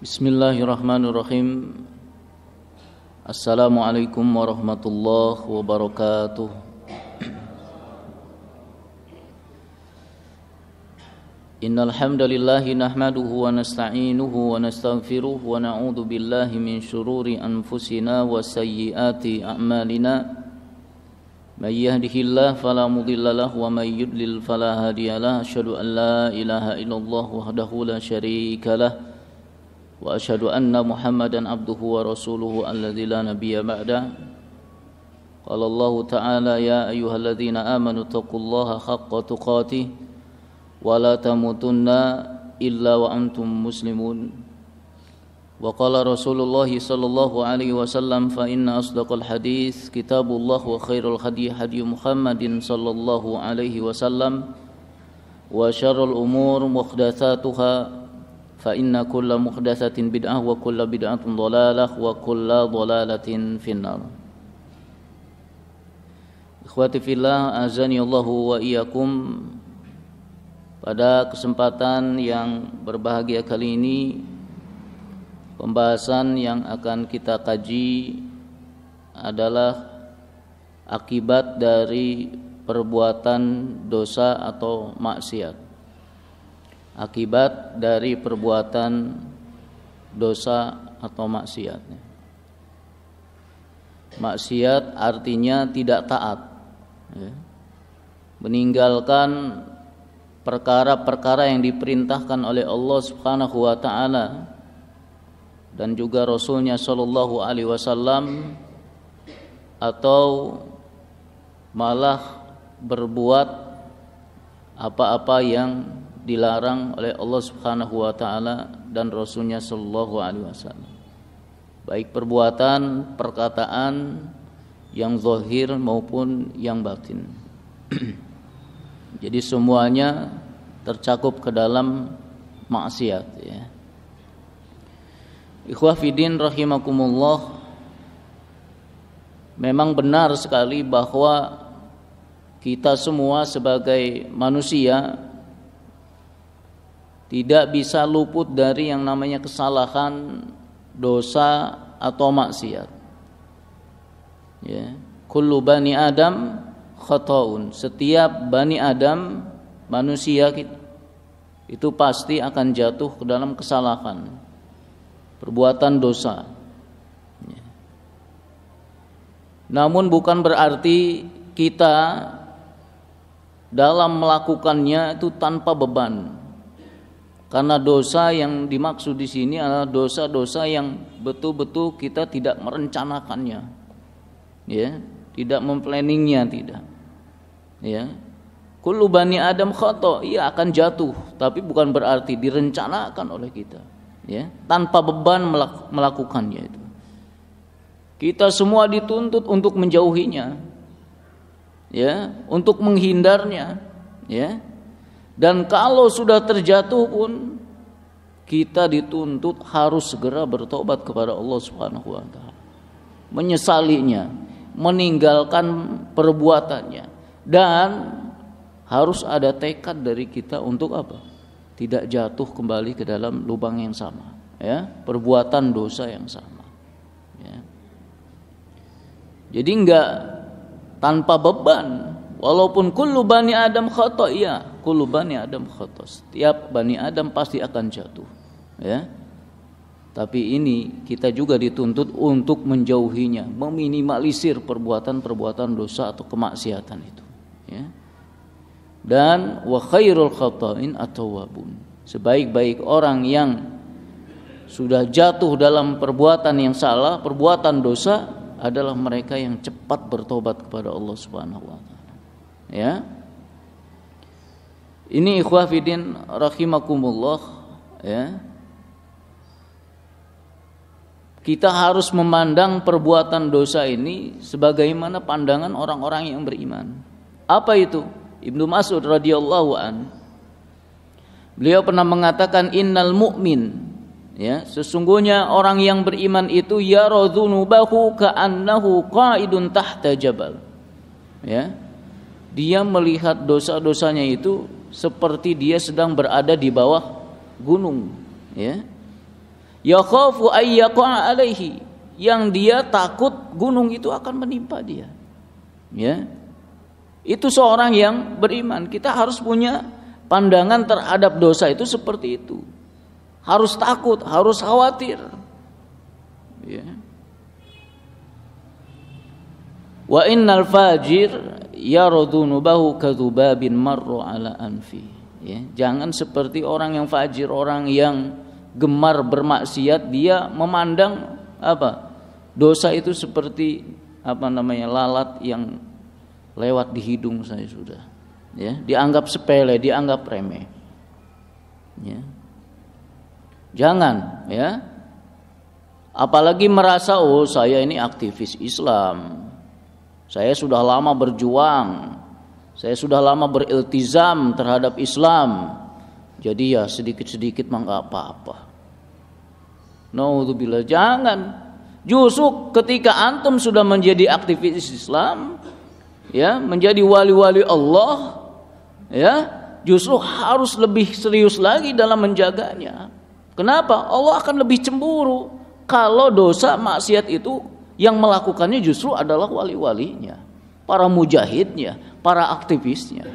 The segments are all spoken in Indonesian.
Bismillahirrahmanirrahim. Assalamualaikum warahmatullahi wabarakatuh. Innal hamdalillahi nahmaduhu wa nasta'inuhu wa nastaghfiruh wa na'udzu billahi min shururi anfusina wa sayyiati a'malina. May yahdihillahu fala mudilla lahu wa may yudlil fala hadiyalah. Asyhadu an la ilaha illallah wahdahu la syarika wa asyhadu anna Muhammadan abduhu wa rasuluhu alladzi la nabiyya ba'da. Qala Allah ta'ala ya ayyuhalladzina amanu taqullaha haqqa tuqatih wa la tamutunna illa wa antum muslimun. Wa qala Rasulullah sallallahu alaihi wasallam fa inna asdaqal hadits kitabullah wa khairul hadi hadi Muhammadin sallallahu alaihi wasallam wa syarrul umur muhdatsatuha fa inna kulla muhdatsatin bid'ah wa kulla bid'atin dhalalah wa kulla dhalalatin finnar. Ikhwati fillah, azani Allahu wa iyyakum. Pada kesempatan yang berbahagia kali ini, pembahasan yang akan kita kaji adalah akibat dari perbuatan dosa atau maksiat. Akibat dari perbuatan dosa atau maksiat. Maksiat artinya tidak taat, meninggalkan perkara-perkara yang diperintahkan oleh Allah Subhanahu wa taala dan juga Rasulnya sallallahu alaihi wasallam, atau malah berbuat apa-apa yang dilarang oleh Allah Subhanahu wa taala dan Rasulnya sallallahu alaihi wasallam, baik perbuatan, perkataan yang zahir maupun yang batin. Jadi semuanya tercakup ke dalam maksiat, ya. Ikhwah fiddin rahimakumullah, memang benar sekali bahwa kita semua sebagai manusia tidak bisa luput dari yang namanya kesalahan, dosa atau maksiat. Ya, kullu bani Adam khata'un. Setiap bani Adam, manusia itu pasti akan jatuh ke dalam kesalahan, perbuatan dosa. Ya. Namun bukan berarti kita dalam melakukannya itu tanpa beban. Karena dosa yang dimaksud di sini adalah dosa-dosa yang betul-betul kita tidak merencanakannya, ya, tidak memplanningnya, tidak. Ya, kullu bani Adam khata', ia akan jatuh, tapi bukan berarti direncanakan oleh kita, ya, tanpa beban melakukannya itu. Kita semua dituntut untuk menjauhinya, ya, untuk menghindarnya, ya. Dan kalau sudah terjatuh pun kita dituntut harus segera bertobat kepada Allah Subhanahu wa taala, menyesalinya, meninggalkan perbuatannya, dan harus ada tekad dari kita untuk apa? Tidak jatuh kembali ke dalam lubang yang sama, ya, perbuatan dosa yang sama, ya. Jadi enggak tanpa beban. Walaupun kullu bani Adam khata', ya, kullu bani Adam khata'. Setiap bani Adam pasti akan jatuh, ya. Tapi ini kita juga dituntut untuk menjauhinya, meminimalisir perbuatan-perbuatan dosa atau kemaksiatan itu, ya. Dan wa khairul khata'in at-tawwabun. Sebaik-baik orang yang sudah jatuh dalam perbuatan yang salah, perbuatan dosa, adalah mereka yang cepat bertobat kepada Allah Subhanahu wa taala. Ya, ini ikhwah fiddin rahimakumullah, ya. Kita harus memandang perbuatan dosa ini sebagaimana pandangan orang-orang yang beriman. Apa itu? Ibnu Mas'ud radhiyallahu an, beliau pernah mengatakan innal mu'min, ya, sesungguhnya orang yang beriman itu yaradzunubahu ka'annahu qa'idun tahta jabal, ya. Dia melihat dosa-dosanya itu seperti dia sedang berada di bawah gunung, ya. yakhafu ayyaqa alaihi, yang dia takut gunung itu akan menimpa dia. Ya. Itu seorang yang beriman. Kita harus punya pandangan terhadap dosa itu seperti itu. Harus takut, harus khawatir. Ya. Wa innal fajir yarudunubahu kadzubabin marra ala anfi. Ya, jangan seperti orang yang fajir, orang yang gemar bermaksiat, dia memandang apa? Dosa itu seperti lalat yang lewat di hidung saya sudah. Ya, dianggap sepele, dianggap remeh. Ya. Jangan, ya. Apalagi merasa saya ini aktivis Islam. Saya sudah lama berjuang. Saya sudah lama beriltizam terhadap Islam. Jadi ya sedikit-sedikit mah enggak apa-apa. Naudzubillah, jangan. Justru ketika antum sudah menjadi aktivis Islam, ya, menjadi wali-wali Allah, ya, justru harus lebih serius lagi dalam menjaganya. Kenapa? Allah akan lebih cemburu kalau dosa maksiat itu yang melakukannya justru adalah wali-walinya, para mujahidnya, para aktivisnya.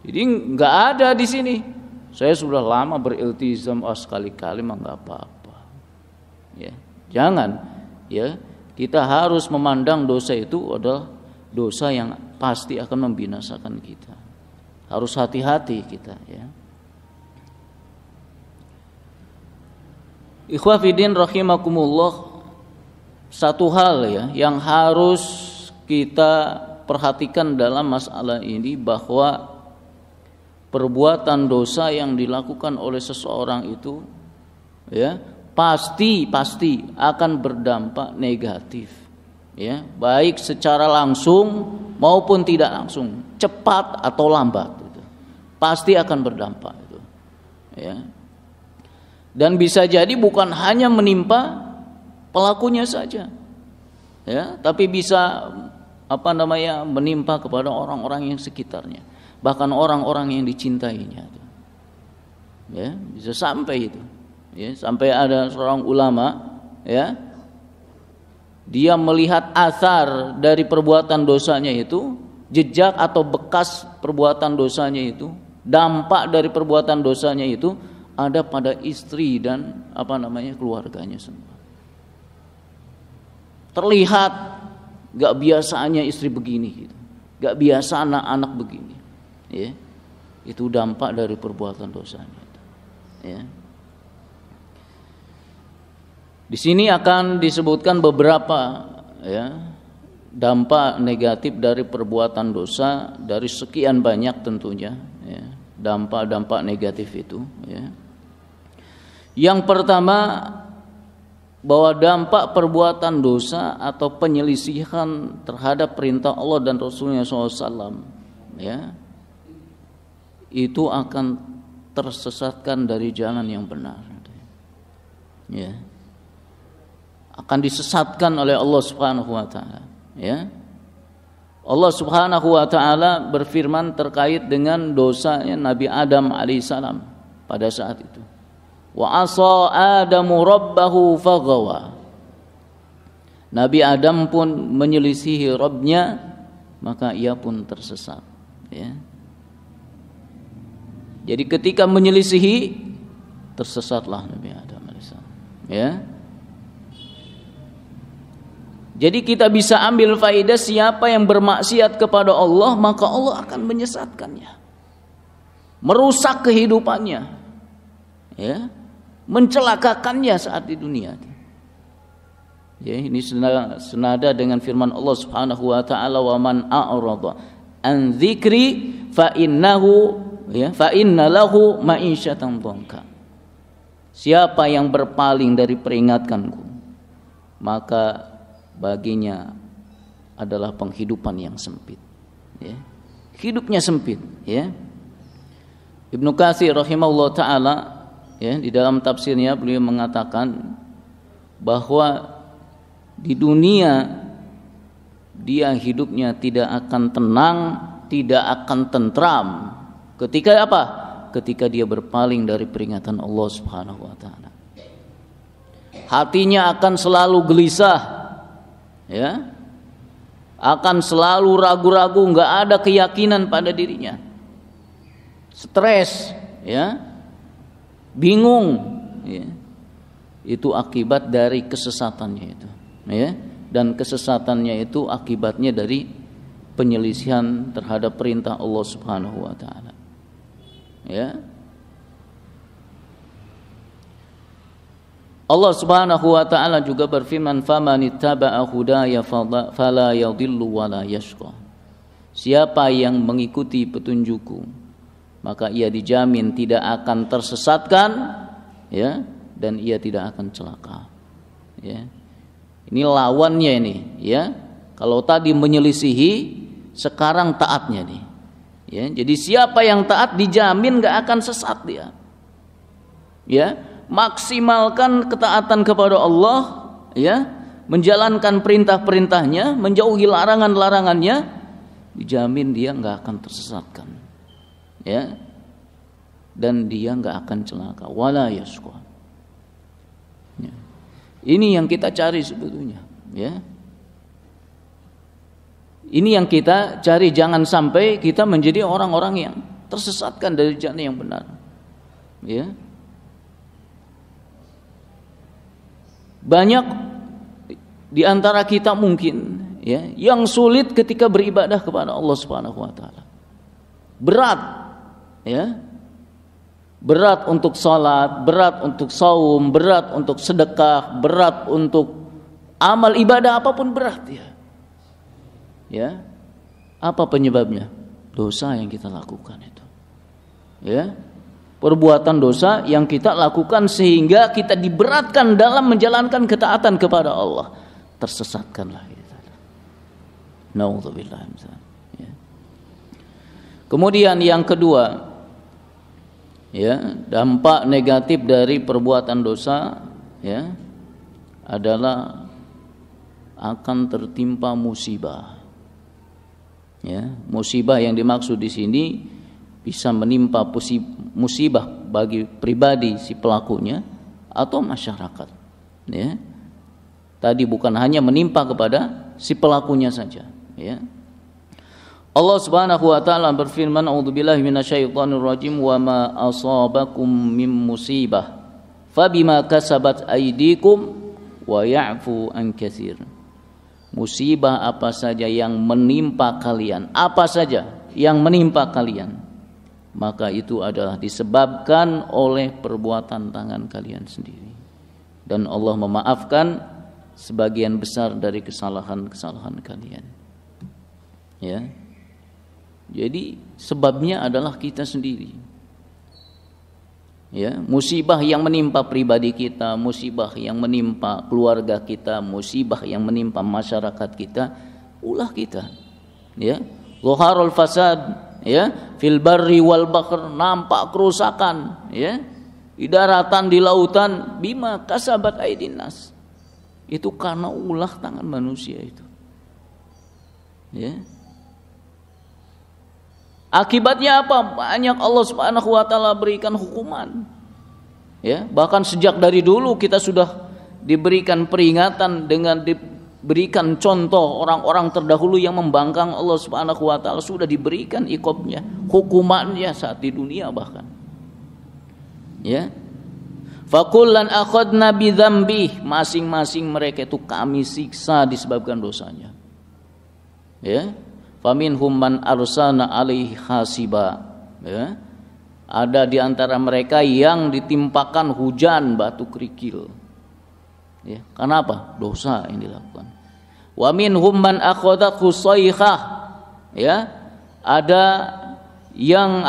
Jadi nggak ada di sini. Saya sudah lama beriltizam, sekali-kali mah nggak apa-apa. Ya, jangan. Ya, kita harus memandang dosa itu adalah dosa yang pasti akan membinasakan kita. Harus hati-hati kita. Ya. Ikhwah fillah rahimakumullah, satu hal ya yang harus kita perhatikan dalam masalah ini, bahwa perbuatan dosa yang dilakukan oleh seseorang itu ya pasti akan berdampak negatif, ya, baik secara langsung maupun tidak langsung, cepat atau lambat itu pasti akan berdampak itu, ya. Dan bisa jadi bukan hanya menimpa pelakunya saja, ya, tapi bisa menimpa kepada orang-orang yang sekitarnya, bahkan orang-orang yang dicintainya, ya, bisa sampai itu, ya, sampai ada seorang ulama, ya, dia melihat asar dari perbuatan dosanya itu, jejak atau bekas perbuatan dosanya itu, dampak dari perbuatan dosanya itu ada pada istri dan keluarganya semua. Terlihat gak biasanya istri begini gitu. Gak biasa anak-anak begini, ya. Itu dampak dari perbuatan dosanya, ya. Di sini akan disebutkan beberapa, ya, dampak negatif dari perbuatan dosa, dari sekian banyak tentunya, ya, dampak-dampak negatif itu, ya. Yang pertama, bahwa dampak perbuatan dosa atau penyelisihan terhadap perintah Allah dan Rasulnya SAW, ya, itu akan tersesatkan dari jalan yang benar, ya, akan disesatkan oleh Allah Subhanahu wa taala, ya. Allah Subhanahu wa taala berfirman terkait dengan dosanya Nabi Adam alaihissalam pada saat itu. Wa asa Adamu rabbahu faghawa. Nabi Adam pun menyelisihi Rabbnya, maka ia pun tersesat, ya. Jadi ketika menyelisihi, tersesatlah Nabi Adam alaihissalam, ya. Jadi kita bisa ambil faedah, siapa yang bermaksiat kepada Allah, maka Allah akan menyesatkannya, merusak kehidupannya, ya, mencelakakannya saat di dunia. Ya, ini senada dengan firman Allah Subhanahu wa taala, wa man a'rada an dzikri fa innahu fa inna lahu ma'isyatan dhanka. Siapa yang berpaling dari peringatanku, maka baginya adalah penghidupan yang sempit, ya. Hidupnya sempit, ya. Ibnu Katsir rahimahullah taala, ya, di dalam tafsirnya beliau mengatakan bahwa di dunia dia hidupnya tidak akan tenang, tidak akan tentram. Ketika apa? ketika dia berpaling dari peringatan Allah Subhanahu wa taala. Hatinya akan selalu gelisah, ya. Akan selalu ragu-ragu, enggak ada keyakinan pada dirinya. Stres, ya. Bingung, ya. Itu akibat dari kesesatannya itu, ya. Dan kesesatannya itu akibatnya dari penyelisihan terhadap perintah Allah Subhanahu wa taala. Ya. Allah Subhanahu wa taala juga berfirman, "Famanittaba'a hudaya fala yadhillu wala yashqa." Siapa yang mengikuti petunjukku, maka ia dijamin tidak akan tersesatkan, ya, dan ia tidak akan celaka. Ya. Ini lawannya ini, ya. Kalau tadi menyelisihi, sekarang taatnya nih. Ya, jadi siapa yang taat dijamin gak akan sesat dia. Ya, maksimalkan ketaatan kepada Allah, ya, menjalankan perintah-perintahnya, menjauhi larangan-larangannya, dijamin dia gak akan tersesatkan. Ya. Dan dia gak akan celaka. Wala yashqa. Ya. Ini yang kita cari sebetulnya, ya. Ini yang kita cari, jangan sampai kita menjadi orang-orang yang tersesatkan dari jalan yang benar. Ya. Banyak di antara kita mungkin, ya, yang sulit ketika beribadah kepada Allah Subhanahu wa taala. Berat, ya. Berat untuk salat, berat untuk saum, berat untuk sedekah, berat untuk amal ibadah apapun berat, ya. Ya, apa penyebabnya? Dosa yang kita lakukan itu, ya, perbuatan dosa yang kita lakukan sehingga kita diberatkan dalam menjalankan ketaatan kepada Allah, tersesatkanlah kita. Naudzubillah. Ya. Kemudian yang kedua, ya, dampak negatif dari perbuatan dosa, ya, adalah akan tertimpa musibah. Ya, musibah yang dimaksud di sini bisa menimpa musibah bagi pribadi si pelakunya atau masyarakat. Ya. Tadi bukan hanya menimpa kepada si pelakunya saja. Ya. Allah Subhanahu wa taala berfirman, "A'udzubillahi minasyaitonir rajim, wa ma asabakum min musibah fabima kasabat aydikum wa ya'fu an katsir." Musibah apa saja yang menimpa kalian, apa saja yang menimpa kalian, maka itu adalah disebabkan oleh perbuatan tangan kalian sendiri. Dan Allah memaafkan sebagian besar dari kesalahan-kesalahan kalian. Ya. Jadi sebabnya adalah kita sendiri. Ya, musibah yang menimpa pribadi kita, musibah yang menimpa keluarga kita, musibah yang menimpa masyarakat kita, ulah kita. Ya, zaharul fasad, ya, fil barri wal bahr, nampak kerusakan, ya, di daratan, di lautan, bima kasabat aydin nas. Itu karena ulah tangan manusia itu. Ya. Akibatnya apa? Banyak Allah Subhanahu wa taala berikan hukuman. Ya, bahkan sejak dari dulu kita sudah diberikan peringatan dengan diberikan contoh orang-orang terdahulu yang membangkang Allah Subhanahu wa taala, sudah diberikan iqabnya, hukumannya saat di dunia bahkan. Ya. Fakullan akhadna bidzambi, masing-masing mereka itu kami siksa disebabkan dosanya. Ya. Faminhum man arsalna alaihi hasiba, ya. Ada di antara mereka yang ditimpakan hujan batu kerikil. Ya, kenapa? Dosa yang dilakukan. Wa minhum man akhadathu sayhah, ya. Ada yang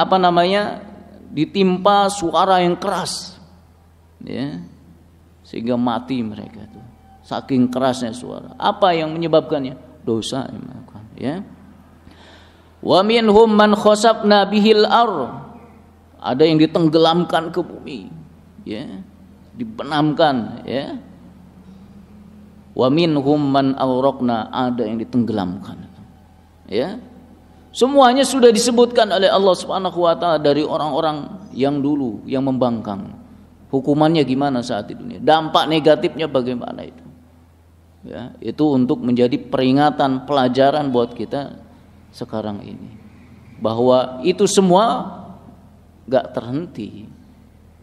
ditimpa suara yang keras. Ya. Sehingga mati mereka itu. Saking kerasnya suara. Apa yang menyebabkannya? Dosa yang melakukan, ya. Wa minhum man khasafna bihil ar, ada yang ditenggelamkan ke bumi, ya, dibenamkan, ya. Wa minhum man awraqna, ada yang ditenggelamkan, ya. Semuanya sudah disebutkan oleh Allah Subhanahu wa taala dari orang-orang yang dulu yang membangkang. Hukumannya gimana saat di dunia? Dampak negatifnya bagaimana itu? Ya, itu untuk menjadi peringatan, pelajaran buat kita sekarang ini. Bahwa itu semua enggak terhenti.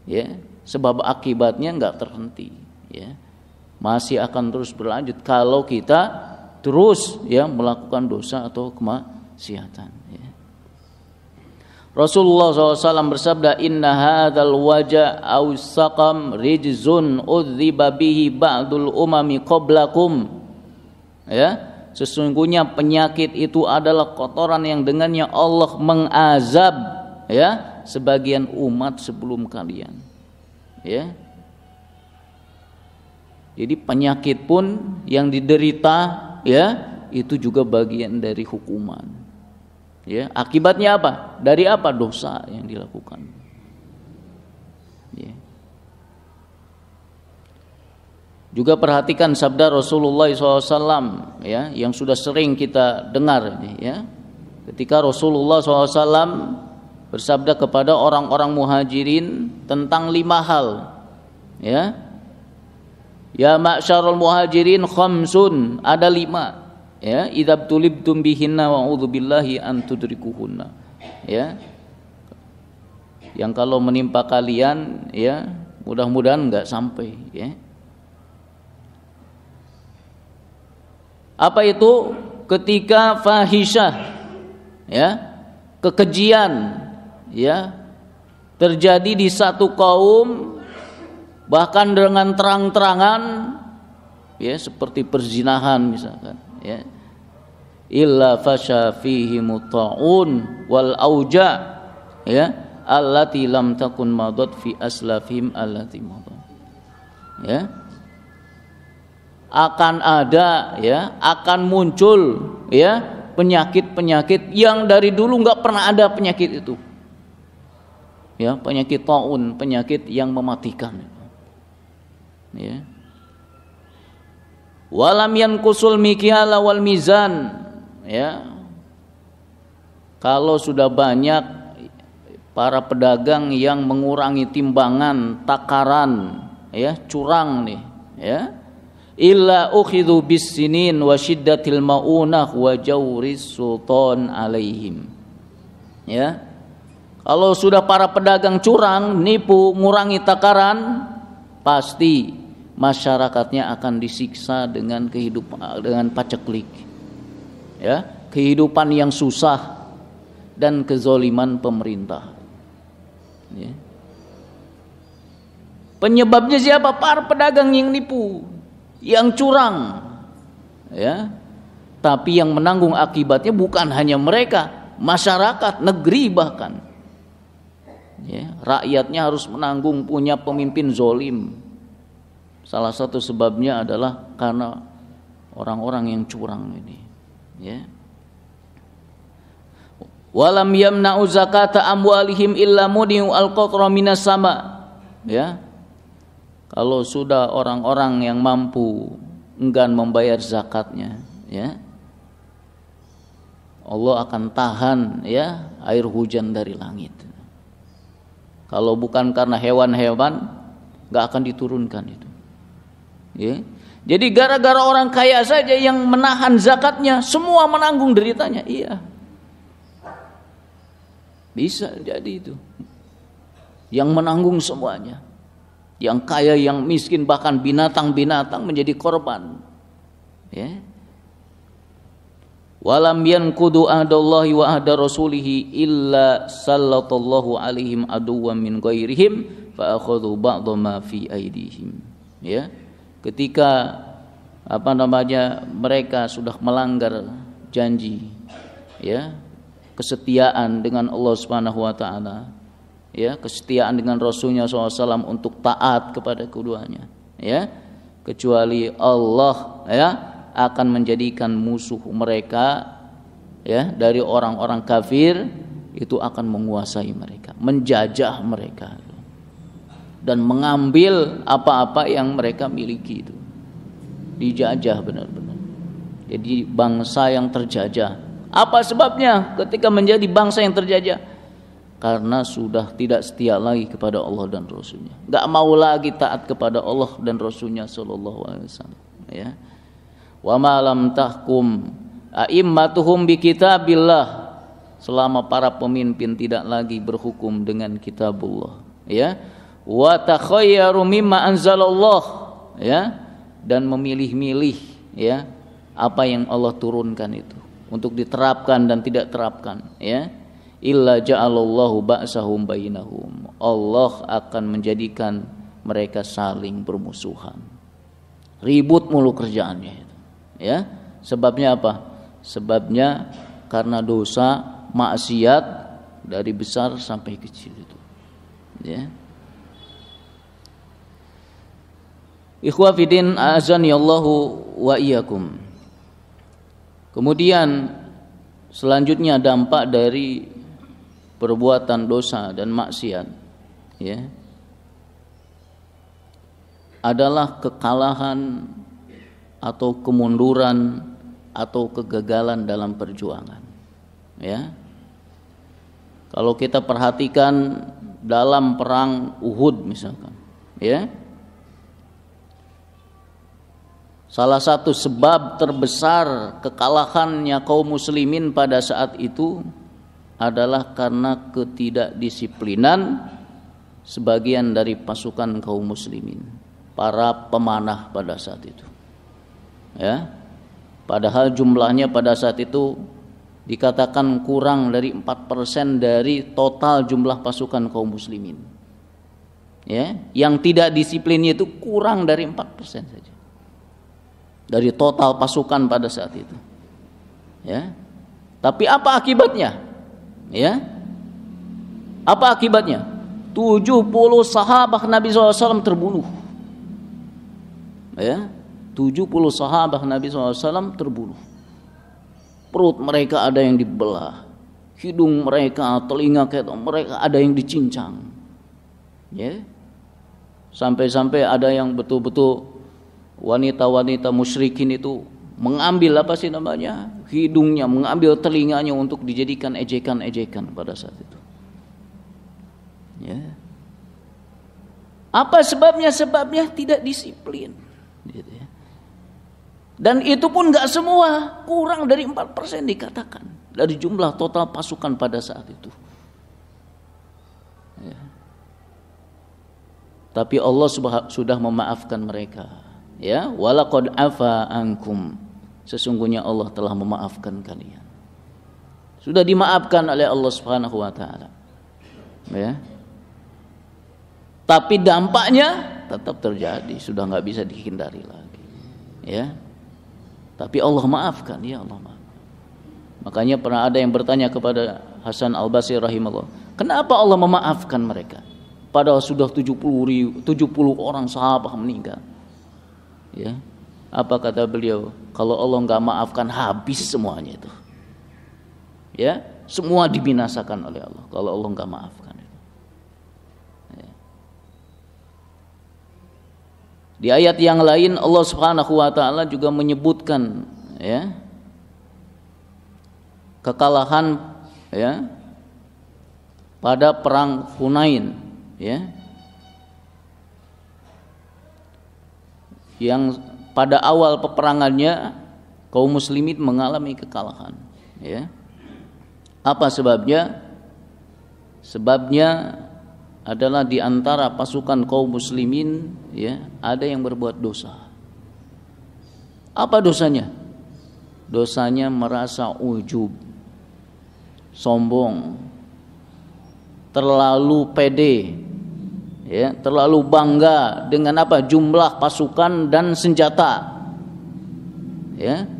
Ya, sebab akibatnya enggak terhenti, ya. Masih akan terus berlanjut kalau kita terus ya melakukan dosa atau kemaksiatan, ya. Rasulullah SAW bersabda, inna hadzal waja aw saqam rijzun udziba bihi ba'dul umami qablakum. Ya, sesungguhnya penyakit itu adalah kotoran yang dengannya Allah mengazab ya sebagian umat sebelum kalian. Ya. Jadi penyakit pun yang diderita ya itu juga bagian dari hukuman. Ya, akibatnya apa? Dari apa? Dosa yang dilakukan. Ya. Juga perhatikan sabda Rasulullah SAW ya, yang sudah sering kita dengar ini, ya. Ketika Rasulullah SAW bersabda kepada orang-orang muhajirin tentang 5 hal, ya. Ya ma'syarul muhajirin khamsun, ada 5. Ya, idzab tulibtum bihinna wa a'udzubillahi an tudrikuhunna. Ya. Yang kalau menimpa kalian ya, mudah-mudahan enggak sampai, ya. Apa itu? Ketika fahisyah ya, kekejian ya terjadi di satu kaum, bahkan dengan terang-terangan ya, seperti perzinahan misalkan, ya. Illa fasha fihi muta'un wal auja ya allati lam takun madat fi aslafihim allati madat. Ya, akan ada ya, akan muncul ya penyakit-penyakit yang dari dulu enggak pernah ada penyakit itu. Ya, penyakit taun, penyakit yang mematikan. Ya. Walam yanqusul mikyala wal mizan, ya. Kalau sudah banyak para pedagang yang mengurangi timbangan, takaran, ya, curang nih, ya. Illa ukhidhu bis-sinin wa syiddatil maunah wa jawris sultan alaihim. Ya. Kalau sudah para pedagang curang, nipu, ngurangi takaran, pasti masyarakatnya akan disiksa dengan kehidupan, dengan paceklik, ya, kehidupan yang susah dan kezoliman pemerintah. Ya. Penyebabnya siapa? Para pedagang yang nipu, yang curang, ya. Tapi yang menanggung akibatnya bukan hanya mereka, masyarakat, negeri bahkan. Ya, rakyatnya harus menanggung, punya pemimpin zolim. Salah satu sebabnya adalah karena orang-orang yang curang ini, ya. Walam yamna'u zakata amwalihim illa mudiu al-qatra minas sama. Ya. Kalau sudah orang-orang yang mampu enggan membayar zakatnya, ya, Allah akan tahan ya air hujan dari langit. Kalau bukan karena hewan-hewan, enggak akan diturunkan itu. Ya. Jadi gara-gara orang kaya saja yang menahan zakatnya, semua menanggung deritanya. Iya. Bisa jadi itu. Yang menanggung semuanya. Yang kaya, yang miskin, bahkan binatang-binatang menjadi korban. Ya. Walam yanqudu ahdallahi wa ahda rasulihi illa sallallahu alaihim aduwwan min ghairihim fa akhadhu ba'dha ma fi aidihim. Ya. Ketika mereka sudah melanggar janji, ya, kesetiaan dengan Allah Subhanahu wa taala, ya, kesetiaan dengan Rasulnya SAW untuk taat kepada keduanya, ya, kecuali Allah ya akan menjadikan musuh mereka, ya, dari orang-orang kafir itu akan menguasai mereka, menjajah mereka dan mengambil apa-apa yang mereka miliki itu. Dijajah benar-benar. Jadi bangsa yang terjajah. Apa sebabnya ketika menjadi bangsa yang terjajah? karena sudah tidak setia lagi kepada Allah dan Rasulnya, nggak mau lagi taat kepada Allah dan Rasulnya sallallahu alaihi wasallam, ya. Wa ma lam tahkum a'immatuhum bi kitabillah, selama para pemimpin tidak lagi berhukum dengan kitabullah, ya. Wa takhayyaru mimma anzalallah, ya, dan memilih-milih, ya, apa yang Allah turunkan itu untuk diterapkan dan tidak terapkan, ya. Illa ja'alallahu ba'sahum bainahum, Allah akan menjadikan mereka saling bermusuhan, ribut mulu kerjaannya itu, ya. Sebabnya apa? Sebabnya karena dosa maksiat dari besar sampai kecil itu, ya. Ikhwa fiddin azani Allahu wa iyyakum. Kemudian selanjutnya dampak dari perbuatan dosa dan maksiat, ya, adalah kekalahan atau kemunduran atau kegagalan dalam perjuangan, ya. Kalau kita perhatikan dalam perang Uhud misalkan, ya, salah satu sebab terbesar kekalahannya kaum muslimin pada saat itu adalah karena ketidakdisiplinan sebagian dari pasukan kaum muslimin, para pemanah pada saat itu, ya. Padahal jumlahnya pada saat itu dikatakan kurang dari 4% dari total jumlah pasukan kaum muslimin, ya. Yang tidak disiplinnya itu kurang dari 4% saja dari total pasukan pada saat itu, ya. Tapi apa akibatnya? Ya, apa akibatnya? 70 sahabat Nabi SAW terbunuh, ya. 70 sahabat Nabi SAW terbunuh. Perut mereka ada yang dibelah, hidung mereka, telinga mereka ada yang dicincang, ya. Sampai-sampai ada yang betul-betul wanita-wanita musyrikin itu mengambil apa sih namanya, hidungnya, mengambil telinganya untuk dijadikan ejekan-ejekan pada saat itu, ya. Apa sebabnya? Sebabnya tidak disiplin, gitu, ya. Dan itu pun nggak semua, kurang dari 4% dikatakan dari jumlah total pasukan pada saat itu, ya. Tapi Allah sudah memaafkan mereka, ya. Walaqad afa ankum, sesungguhnya Allah telah memaafkan kalian. Sudah dimaafkan oleh Allah Subhanahu wa taala, ya. Tapi dampaknya tetap terjadi, sudah nggak bisa dihindari lagi, ya. Tapi Allah maafkan, ya Allah maafkan. Makanya pernah ada yang bertanya kepada Hasan Al-Basri rahimahullah, kenapa Allah memaafkan mereka padahal sudah 70 orang sahabat meninggal, ya. Apa kata beliau? Kalau Allah nggak maafkan, habis semuanya itu, ya. Semua dibinasakan oleh Allah kalau Allah nggak maafkan itu, ya. Di ayat yang lain Allah Subhanahu wa taala juga menyebutkan, ya, kekalahan, ya, pada perang Hunain, ya, yang pada awal peperangannya kaum muslimin mengalami kekalahan, ya. Apa sebabnya? Sebabnya adalah di antara pasukan kaum muslimin, ya, ada yang berbuat dosa. Apa dosanya? Dosanya merasa ujub, sombong, terlalu pede, ya, terlalu bangga dengan apa? Jumlah pasukan dan senjata, ya.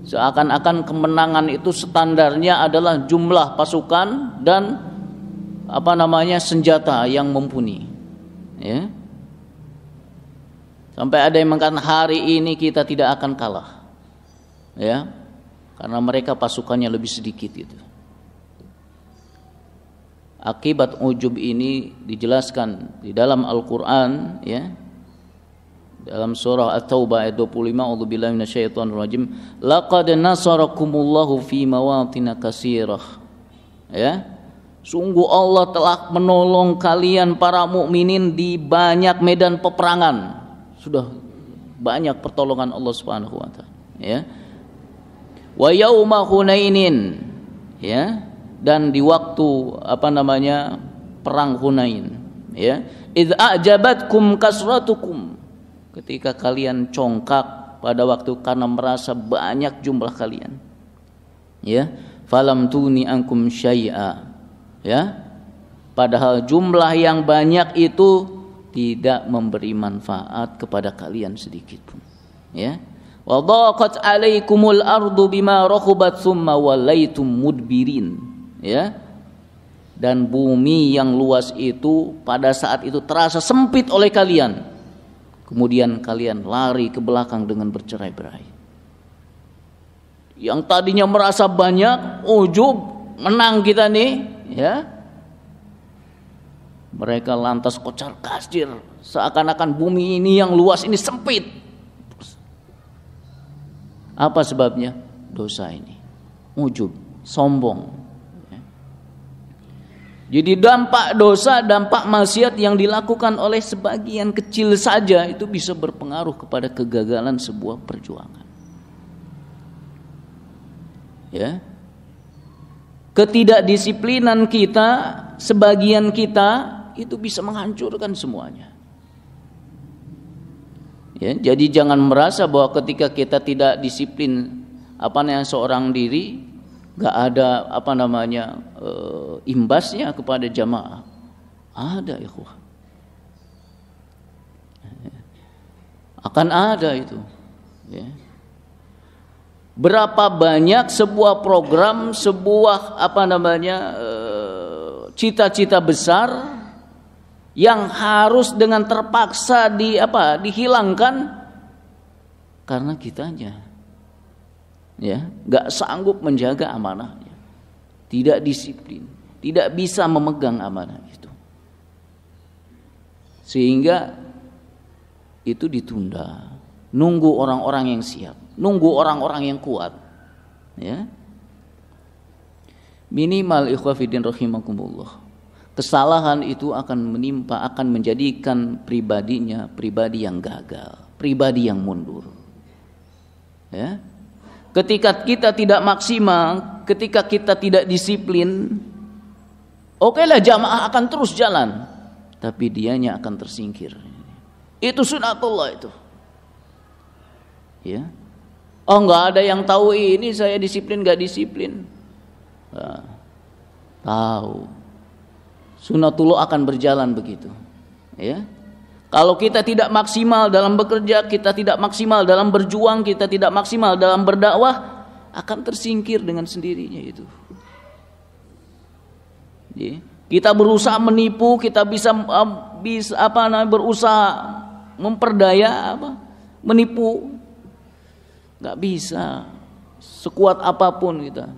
Seakan-akan kemenangan itu standarnya adalah jumlah pasukan dan apa namanya, senjata yang mumpuni, ya. Sampai ada yang mengatakan hari ini kita tidak akan kalah, ya, karena mereka pasukannya lebih sedikit itu. Akibat ujub ini dijelaskan di dalam Al-Qur'an, ya. Dalam surah At-Taubah ayat 25, a'udzubillahi minasyaitonir rajim, laqad nasarakumullahu fi mawatin katsirah, ya. Sungguh Allah telah menolong kalian para mukminin di banyak medan peperangan. Sudah banyak pertolongan Allah Subhanahu wa taala, ya. Wa yauma Hunainin, ya, dan di waktu perang Hunain, ya. Idz a'jabatkum kasratukum, ketika kalian congkak pada waktu karena merasa banyak jumlah kalian, ya. Falam tuni ankum syai'a, ya, padahal jumlah yang banyak itu tidak memberi manfaat kepada kalian sedikit pun, ya. Wa dhaqat 'alaikumul ardu bima rahubat tsumma walaitum mudbirin, ya. Dan bumi yang luas itu pada saat itu terasa sempit oleh kalian, kemudian kalian lari ke belakang dengan bercerai-berai. Yang tadinya merasa banyak, ujub, menang kita nih, ya, mereka lantas kocar kacir, seakan-akan bumi ini yang luas ini sempit. Apa sebabnya? Dosa ini, ujub, sombong. Jadi dampak dosa, dampak maksiat yang dilakukan oleh sebagian kecil saja itu bisa berpengaruh kepada kegagalan sebuah perjuangan, ya. Ketidakdisiplinan kita, sebagian kita itu bisa menghancurkan semuanya, ya. Jadi jangan merasa bahwa ketika kita tidak disiplin seorang diri, gak ada imbasnya kepada jamaah. Ada, ikhwah, akan ada itu, ya. Berapa banyak sebuah program, sebuah cita-cita besar yang harus dengan terpaksa dihilangkan karena kitanya, ya, nggak sanggup menjaga amanahnya, tidak disiplin, tidak bisa memegang amanah itu, sehingga itu ditunda, nunggu orang-orang yang siap, nunggu orang-orang yang kuat, ya. Minimal ikhwah fiddin rahimakumullah, kesalahan itu akan menjadikan pribadinya pribadi yang gagal, pribadi yang mundur, ya. Ketika kita tidak maksimal, ketika kita tidak disiplin, okelah jamaah akan terus jalan, tapi dianya akan tersingkir. Itu sunatullah itu, ya. Oh, nggak ada yang tahu ini saya disiplin nggak disiplin. Nah, tahu. Sunatullah akan berjalan begitu, ya. Kalau kita tidak maksimal dalam bekerja, kita tidak maksimal dalam berjuang, kita tidak maksimal dalam berdakwah, akan tersingkir dengan sendirinya itu. Ya. Kita berusaha menipu, kita bisa berusaha memperdaya, menipu, nggak bisa. Sekuat apapun kita,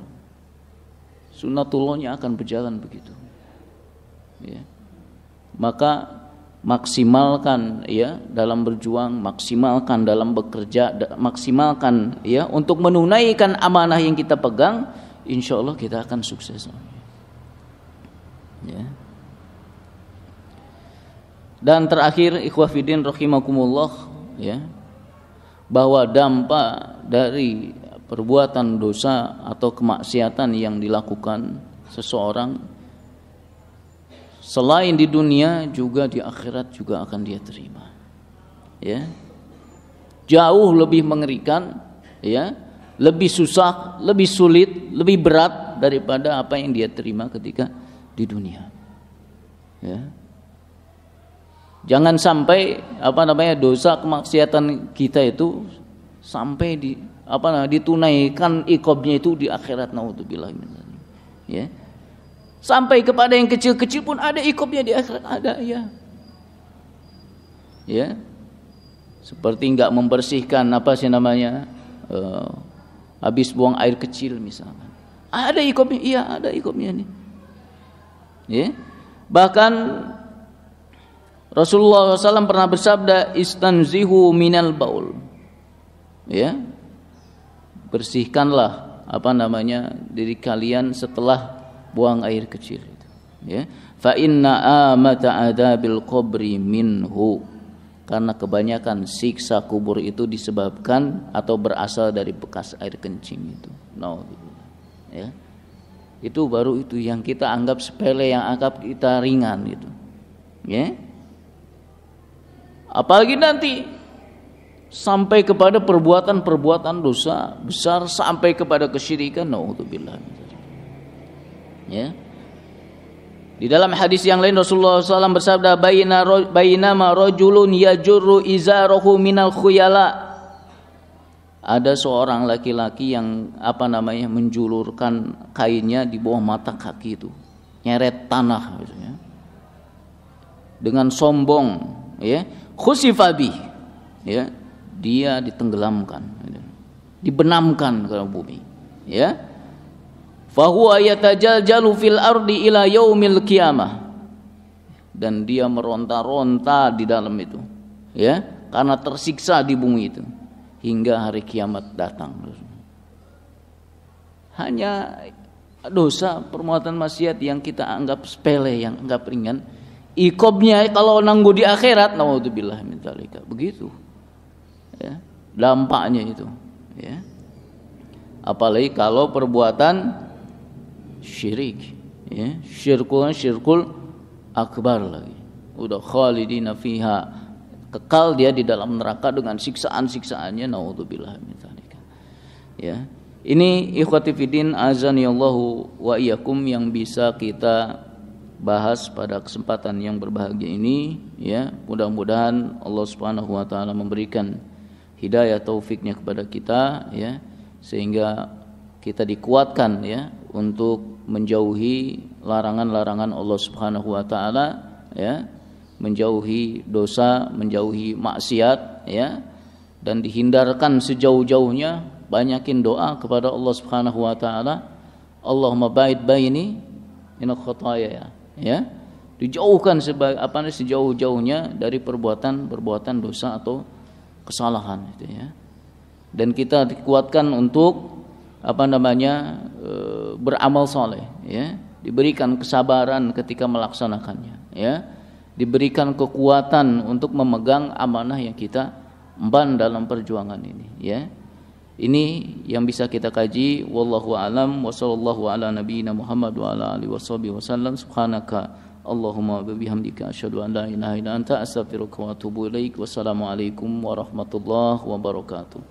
sunatullahnya akan berjalan begitu. Ya. Maka maksimalkan, ya, dalam berjuang, maksimalkan dalam bekerja, maksimalkan, ya, untuk menunaikan amanah yang kita pegang, insya Allah kita akan sukses, ya. Dan terakhir ikhwah fiddin rahimakumullah, ya, bahwa dampak dari perbuatan dosa atau kemaksiatan yang dilakukan seseorang selain di dunia juga di akhirat juga akan dia terima, ya. Jauh lebih mengerikan, ya, lebih susah, lebih sulit, lebih berat daripada apa yang dia terima ketika di dunia, ya. Jangan sampai dosa kemaksiatan kita itu sampai ditunaikan iqabnya itu di akhirat, naudzubillah, ya. Sampai kepada yang kecil-kecil pun ada iqabnya di akhirat, ada, ya. Ya. Seperti enggak membersihkan habis buang air kecil misalkan. Ada iqabnya, iya, ada iqabnya nih. Ya. Bahkan Rasulullah SAW pernah bersabda, istanzihu minal baul. Ya. Bersihkanlah diri kalian setelah buang air kecil itu. ya. Fa inna amata adabil qabri minhu, karena kebanyakan siksa kubur itu disebabkan atau berasal dari bekas air kencing itu. Ya. Itu baru itu yang kita anggap sepele, yang anggap kita ringan gitu. Ya. Apalagi nanti sampai kepada perbuatan-perbuatan dosa besar, sampai kepada kesyirikan, naudzubillah. Ya. Di dalam hadis yang lain Rasulullah SAW bersabda, bainama rajulun yajurru izarahu minal khuyala. Ada seorang laki-laki yang menjulurkan kainnya di bawah mata kaki itu, nyeret tanah gitu, ya. Dengan sombong, ya. Khusifabi, ya, dia ditenggelamkan, dibenamkan ke bumi, ya. Fahuwa yatajaljalu fil ardi ila yaumil qiyamah, dan dia meronta-ronta di dalam itu, ya, karena tersiksa di bumi itu hingga hari kiamat datang. Hanya dosa perbuatan maksiat yang kita anggap sepele, yang anggap ringan, ikobnya kalau nanggu di akhirat, naudzubillah min dzalika, begitu, ya, dampaknya itu, ya. Apalagi kalau perbuatan syirik, ya, syirkul akbar lagi, udah khalidina fiha, kekal dia di dalam neraka dengan siksaan-siksaannya, naudzubillah min dzalika. Ya, ini ikhwati fiddin azanillahu wa iyyakum yang bisa kita bahas pada kesempatan yang berbahagia ini, ya. Mudah-mudahan Allah Subhanahu wa taala memberikan hidayah taufiknya kepada kita, ya, sehingga kita dikuatkan, ya, untuk menjauhi larangan-larangan Allah Subhanahu wa taala, ya, menjauhi dosa, menjauhi maksiat, ya, dan dihindarkan sejauh-jauhnya. Banyakin doa kepada Allah Subhanahu wa taala, Allahumma ba'id baini minal khataaya, ya, dijauhkan sejauh-jauhnya dari perbuatan dosa atau kesalahan itu, ya. Dan kita dikuatkan untuk beramal soleh, ya, diberikan kesabaran ketika melaksanakannya, ya, diberikan kekuatan untuk memegang amanah yang kita emban dalam perjuangan ini, ya. Ini yang bisa kita kaji. Wallahu a'lam wa sallallahu ala nabiyyina Muhammad wa ala alihi wasallam. Subhanaka Allahumma wa bihamdika asyhadu an la ilaha illa anta astaghfiruka wa atubu ilaik. Wassalamualaikum warahmatullahi wabarakatuh.